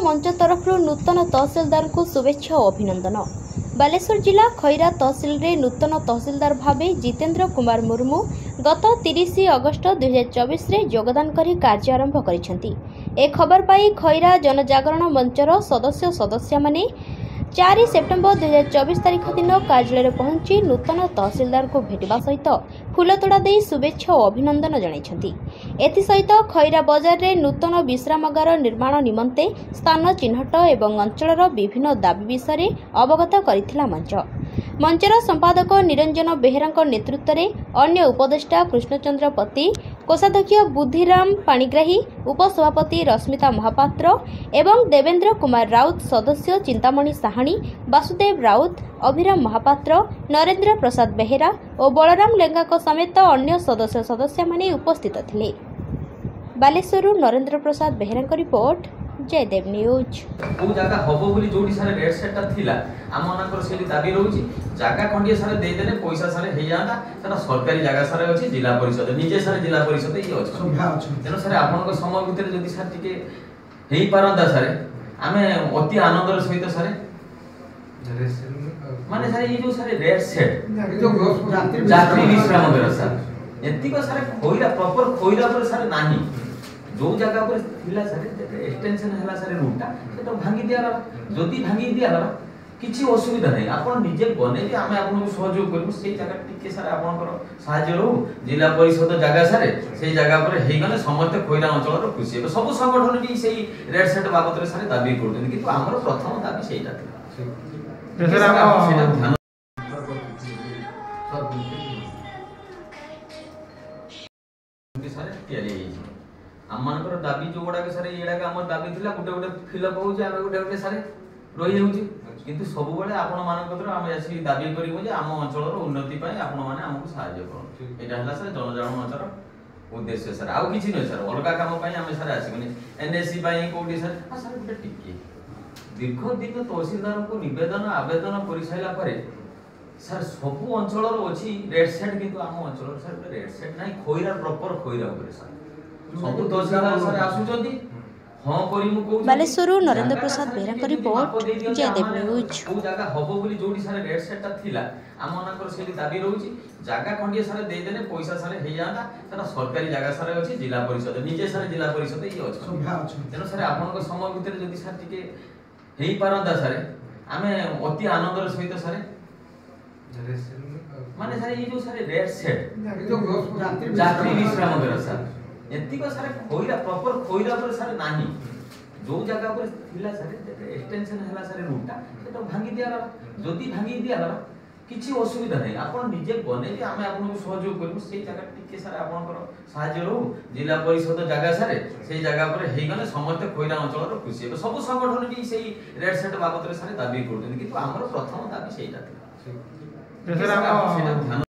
मंच तरफ नूतन तहसिलदार को शुभेच्छा और अभिनंदन। बालेश्वर जिला खैरा तहसिल रे नूतन तहसिलदार भावे जितेंद्र कुमार मुर्मू गत 30 अगस्ट 2024 रे योगदान करी कार्य आरंभ करिसेंती। ए खबर पाई खैरा जनजागरण मंचर सदस्य माने 4 सेप्टेम्बर 2024 तारीख दिन कार्यालय पहुंची नूतन तहसिलदार को भेटवा सहित फूलतोड़ा दे शुभेच्छा और अभिनंदन जणाइछंती। एथिसहित खैरा बजार रे नूतन विश्रामागार निर्माण निमंते स्थान चिन्हट एवं अंचलर विभिन्न दाबी विषय अवगत करिथिला मंचर संपादक निरंजन बेहेरा नेतृत्व में अन्य उपदेष्टा कृष्णचंद्र पति, कोषाध्यक्ष बुद्धिराम पाणिग्राही, उपसभापति रश्मिता महापात्र एवं देवेंद्र कुमार राउत, सदस्य चिंतामणि साहाणी, वासुदेव राउत, अभिराम महापात्र, नरेंद्र प्रसाद बेहेरा और बलराम लेंगा समेत अन्य सदस्य माने उपस्थित थिले। बालेश्वर नरेंद्र प्रसाद बेहेरा रिपोर्ट, जयदेव न्यूज। वो जगह हबो बोली जोडी सारे रेड सेटटा थिला आम मानकर सेली दाबी रहउची जगह खंडिए सारे दे देने पैसा सारे हे जाता तरा सरकारी जगह सारे अछि जिला परिषद निजे सारे जिला परिषद ही अछि तेनो सारे आपन को समय भितर जदी सार टिके हेई पारंदा सारे आमे अति आनंदर सहित सारे माने सारे ये जो सारे रेड सेट यात्री विश्राम घर सार एति को सारे खोइरा प्रॉपर खोइरा पर सारे नाही जो जगह पर थिला सारे एक्सटेंशन हला सारे रूटटा सेटा भांगी दिया जदी भांगी दिया किछि असुविधा नै आपण निजे बने जे आमे आपन को सहयोग करबो सेई जगह टिके सारे आपन को सहाय्य रहू जिला परिषद जगह सारे सेई जगह पर हेई गले समस्त खोइरा अंचल रो खुशी हे सब संगठन भी सेई रेड सेट बाबत रे सारे दाबी करथि किंतु हमर प्रथम दाबी सेईटा थिला जैसे हम सारे तैयारी आम मानकर दाबी जो गुड़ा सारे ये आम दाबी थिला गोटे गोटे फिलअप होउचे आमे गोटे गोटे सारे रही होउचे किंतु सब बेले आपण मानकर आम एसी दाबी करिवो जे आम अंचलर उन्नति पय आपण माने हमकु सहाय्य करन एटा हला सर जनजागरण मंचर उद्देश्य सर आउ किछि नै सर अलगा काम पय आमे सर आसीबनी एनएससी पय कोडी सर सर गोटे टिके दीर्घ दिन तहसीलदार को निवेदन आवेदन परिसाइला परे सर सब अंचलर अछि रेड सेट किंतु आम अंचलर सर रेड सेट नै खोइरा प्रॉपर खोइरा ऊपर सर सब तहसीलदार सर आसुचंदी हां करी मु कहू बालेश्वर नरेंद्र प्रसाद बेहेरा रिपोर्ट, जयदेव न्यूज। वो जगह हबो बोली जोडी सारे रेड सेटटा थिला आम मानकर सेली दाबी रहउची जगह खंडिए सारे दे देने पैसा सारे हे जाता तरा सरकारी जगह सारे अछि जिला परिषद निजे सारे जिला परिषद ही अछि तेनो सारे आपन को समय भितर जदी सार टिके हेई पारंदा सारे आमे अति आनंदर सहित सारे माने सारे ये जो सारे रेड सेट यात्री विश्राम घर सार एति को सारे खोइरा प्रॉपर खोइरा पर सारे नाही जो जगह पर थिला सारे एक्सटेंशन हला सारे रूटटा सेटा भांगी दिया जदी भांगी दिया किछि असुविधा नै आपण निजे बने जे आमे आपन को सहयोग करबो सेई जगह टिके सारे आपन को सहाय्य रहू जिला परिषद जगह सारे सेई जगह पर हेई गले समस्त खोइरा अंचल रो खुशी हे सब संगठन भी सेई रेड सेट बाबत रे सारे दाबी करथि किंतु हमर प्रथम दाबी सेईटा थिला जैसे हम